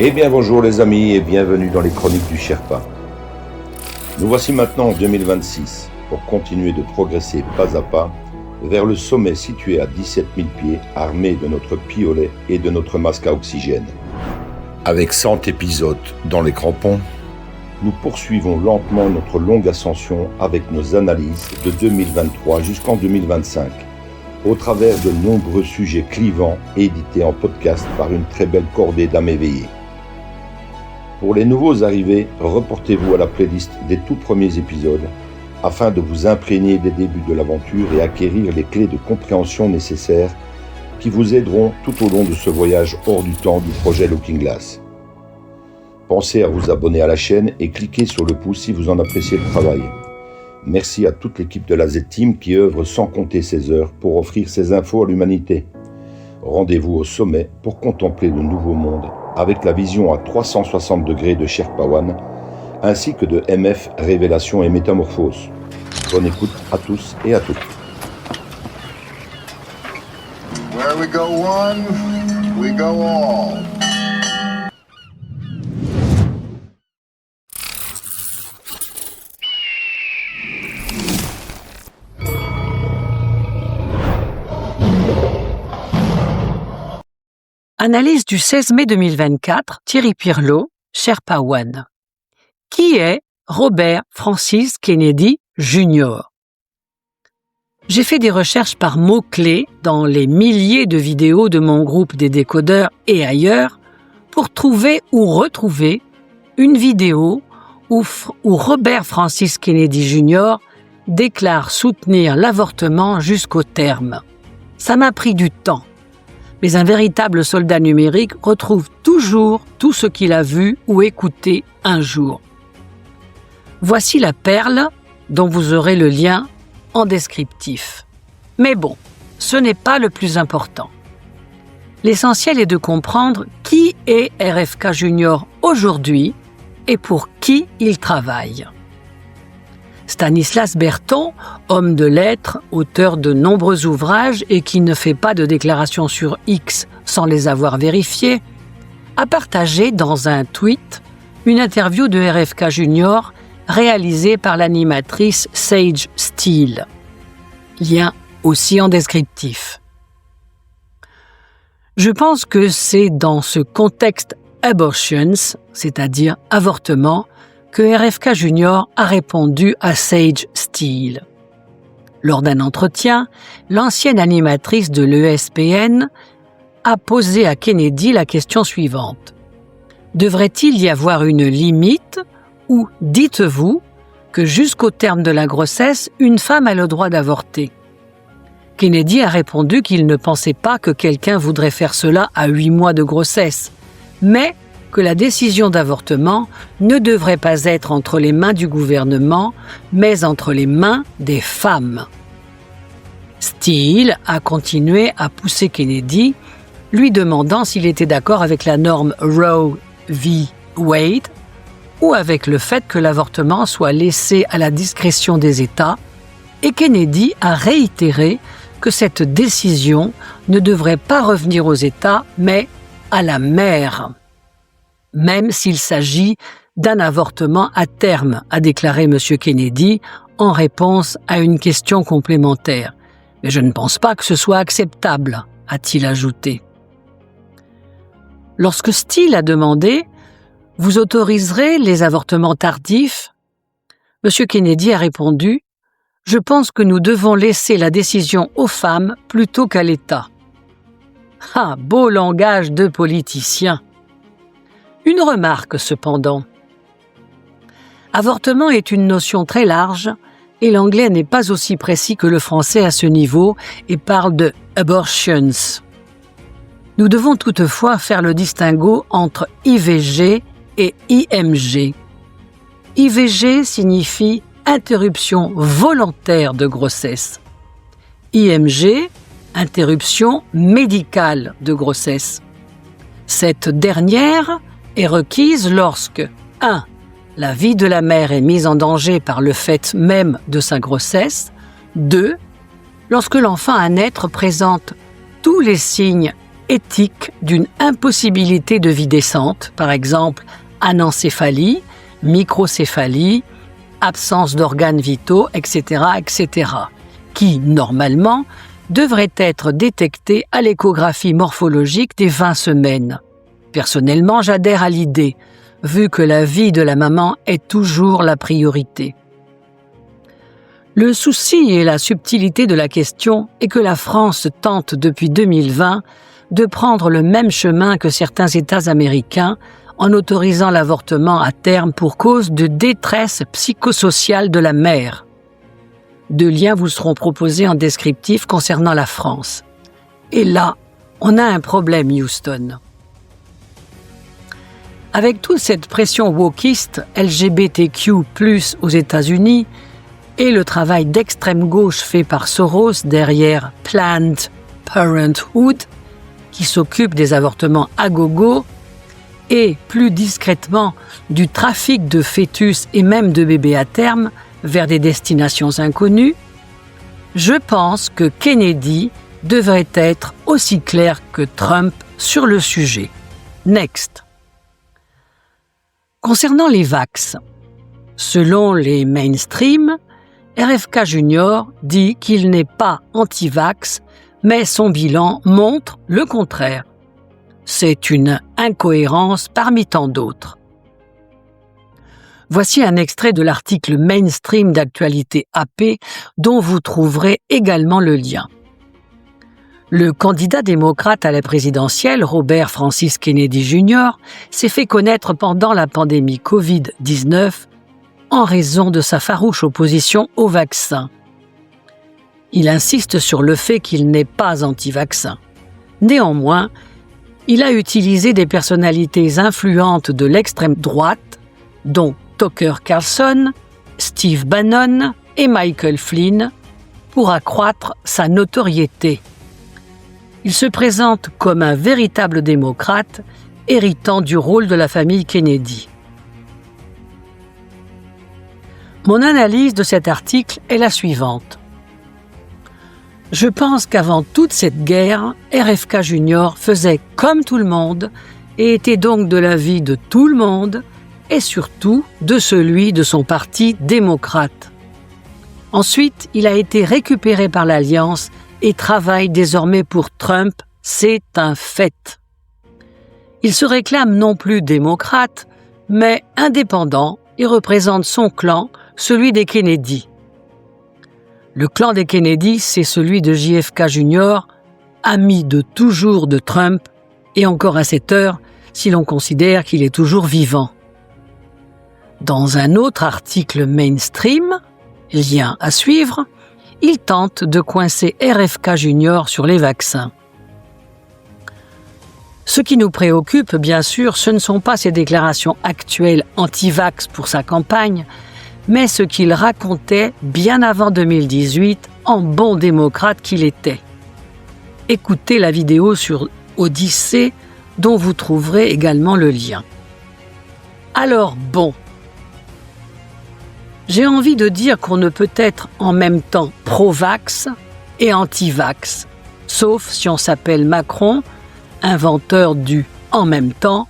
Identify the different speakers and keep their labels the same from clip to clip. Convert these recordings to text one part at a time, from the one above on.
Speaker 1: Eh bien bonjour les amis et bienvenue dans les chroniques du Sherpa. Nous voici maintenant en 2026 pour continuer de progresser pas à pas vers le sommet situé à 17 000 pieds armé de notre piolet et de notre masque à oxygène. Avec 100 épisodes dans les crampons, nous poursuivons lentement notre longue ascension avec nos analyses de 2023 jusqu'en 2025 au travers de nombreux sujets clivants édités en podcast par une très belle cordée d'âmes éveillées. Pour les nouveaux arrivés, reportez-vous à la playlist des tout premiers épisodes afin de vous imprégner des débuts de l'aventure et acquérir les clés de compréhension nécessaires qui vous aideront tout au long de ce voyage hors du temps du projet Looking Glass. Pensez à vous abonner à la chaîne et cliquez sur le pouce si vous en appréciez le travail. Merci à toute l'équipe de la Z-Team qui œuvre sans compter ses heures pour offrir ces infos à l'humanité. Rendez-vous au sommet pour contempler le nouveau monde avec la vision à 360 degrés de Sherpa One, ainsi que de MF Révélation et Métamorphose. Bonne écoute à tous et à toutes.
Speaker 2: Where we go one, we go all.
Speaker 3: Analyse du 16 mai 2024, Thierry Pirlot, Sherpa One. Qui est Robert Francis Kennedy Jr.? J'ai fait des recherches par mots-clés dans les milliers de vidéos de mon groupe des décodeurs et ailleurs pour trouver ou retrouver une vidéo où Robert Francis Kennedy Jr. déclare soutenir l'avortement jusqu'au terme. Ça m'a pris du temps. Mais un véritable soldat numérique retrouve toujours tout ce qu'il a vu ou écouté un jour. Voici la perle dont vous aurez le lien en descriptif. Mais bon, ce n'est pas le plus important. L'essentiel est de comprendre qui est RFK Junior aujourd'hui et pour qui il travaille. Stanislas Berton, homme de lettres, auteur de nombreux ouvrages et qui ne fait pas de déclarations sur X sans les avoir vérifiées, a partagé dans un tweet une interview de RFK Junior réalisée par l'animatrice Sage Steele. Lien aussi en descriptif. Je pense que c'est dans ce contexte abortions, c'est-à-dire avortement, que RFK Junior a répondu à Sage Steele. Lors d'un entretien, l'ancienne animatrice de l'ESPN a posé à Kennedy la question suivante. Devrait-il y avoir une limite ou dites-vous que jusqu'au terme de la grossesse, une femme a le droit d'avorter? Kennedy a répondu qu'il ne pensait pas que quelqu'un voudrait faire cela à 8 mois de grossesse, mais que la décision d'avortement ne devrait pas être entre les mains du gouvernement, mais entre les mains des femmes. Steele a continué à pousser Kennedy, lui demandant s'il était d'accord avec la norme Roe v. Wade ou avec le fait que l'avortement soit laissé à la discrétion des États, et Kennedy a réitéré que cette décision ne devrait pas revenir aux États, mais à la mère. Même s'il s'agit d'un avortement à terme, a déclaré M. Kennedy en réponse à une question complémentaire. Mais je ne pense pas que ce soit acceptable, a-t-il ajouté. Lorsque Steele a demandé « Vous autoriserez les avortements tardifs ?» M. Kennedy a répondu « Je pense que nous devons laisser la décision aux femmes plutôt qu'à l'État. » Ah, beau langage de politicien. Une remarque cependant. Avortement est une notion très large et l'anglais n'est pas aussi précis que le français à ce niveau et parle de « abortions ». Nous devons toutefois faire le distinguo entre IVG et IMG. IVG signifie interruption volontaire de grossesse. IMG, interruption médicale de grossesse. Cette dernière est requise lorsque 1. La vie de la mère est mise en danger par le fait même de sa grossesse. 2. Lorsque l'enfant à naître présente tous les signes éthique d'une impossibilité de vie décente, par exemple anencéphalie, microcéphalie, absence d'organes vitaux, etc., etc., qui, normalement, devraient être détectés à l'échographie morphologique des 20 semaines. Personnellement, j'adhère à l'idée, vu que la vie de la maman est toujours la priorité. Le souci et la subtilité de la question est que la France tente depuis 2020 de prendre le même chemin que certains États américains en autorisant l'avortement à terme pour cause de détresse psychosociale de la mère. 2 liens vous seront proposés en descriptif concernant la France. Et là, on a un problème, Houston. Avec toute cette pression wokiste LGBTQ+ aux États-Unis et le travail d'extrême gauche fait par Soros derrière Planned Parenthood, qui s'occupe des avortements à gogo, et plus discrètement du trafic de fœtus et même de bébés à terme vers des destinations inconnues, je pense que Kennedy devrait être aussi clair que Trump sur le sujet. Next. Concernant les vax, selon les mainstream, RFK Jr. dit qu'il n'est pas anti-vax, mais son bilan montre le contraire. C'est une incohérence parmi tant d'autres. Voici un extrait de l'article mainstream d'actualité AP dont vous trouverez également le lien. Le candidat démocrate à la présidentielle, Robert Francis Kennedy Jr., s'est fait connaître pendant la pandémie Covid-19 en raison de sa farouche opposition au vaccin. Il insiste sur le fait qu'il n'est pas anti-vaccin. Néanmoins, il a utilisé des personnalités influentes de l'extrême droite, dont Tucker Carlson, Steve Bannon et Michael Flynn, pour accroître sa notoriété. Il se présente comme un véritable démocrate, héritant du rôle de la famille Kennedy. Mon analyse de cet article est la suivante. Je pense qu'avant toute cette guerre, RFK Jr. faisait comme tout le monde et était donc de l'avis de tout le monde et surtout de celui de son parti démocrate. Ensuite, il a été récupéré par l'Alliance et travaille désormais pour Trump, c'est un fait. Il se réclame non plus démocrate, mais indépendant et représente son clan, celui des Kennedy. Le clan des Kennedy, c'est celui de JFK Jr., ami de toujours de Trump, et encore à cette heure, si l'on considère qu'il est toujours vivant. Dans un autre article mainstream, lien à suivre, il tente de coincer RFK Jr. sur les vaccins. Ce qui nous préoccupe, bien sûr, ce ne sont pas ses déclarations actuelles anti-vax pour sa campagne, mais ce qu'il racontait bien avant 2018 en bon démocrate qu'il était. Écoutez la vidéo sur Odyssée dont vous trouverez également le lien. Alors bon, j'ai envie de dire qu'on ne peut être en même temps pro-vax et anti-vax, sauf si on s'appelle Macron, inventeur du « en même temps »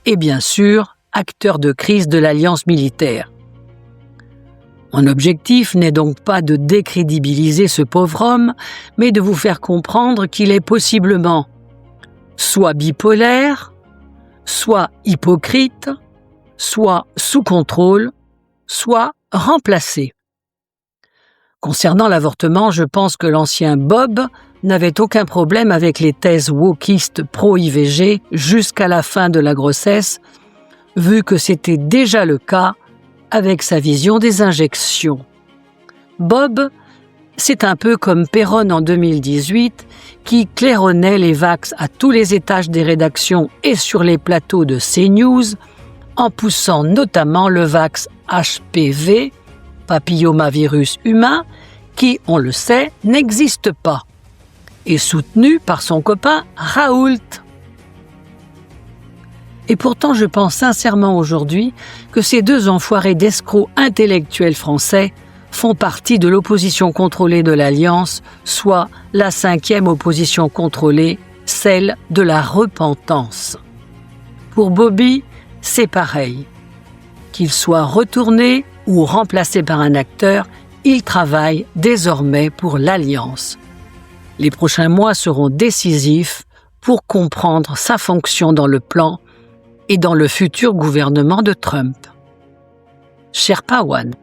Speaker 3: et bien sûr acteur de crise de l'alliance militaire. Mon objectif n'est donc pas de décrédibiliser ce pauvre homme, mais de vous faire comprendre qu'il est possiblement soit bipolaire, soit hypocrite, soit sous contrôle, soit remplacé. Concernant l'avortement, je pense que l'ancien Bob n'avait aucun problème avec les thèses wokistes pro-IVG jusqu'à la fin de la grossesse, vu que c'était déjà le cas avec sa vision des injections. Bob, c'est un peu comme Perron en 2018, qui claironnait les vax à tous les étages des rédactions et sur les plateaux de CNews, en poussant notamment le vax HPV, papillomavirus humain, qui, on le sait, n'existe pas, et soutenu par son copain Raoult. Et pourtant, je pense sincèrement aujourd'hui que ces 2 enfoirés d'escrocs intellectuels français font partie de l'opposition contrôlée de l'Alliance, soit la 5e opposition contrôlée celle de la repentance. Pour Bobby, c'est pareil. Qu'il soit retourné ou remplacé par un acteur, il travaille désormais pour l'Alliance. Les prochains mois seront décisifs pour comprendre sa fonction dans le plan et dans le futur gouvernement de Trump. Sherpa One.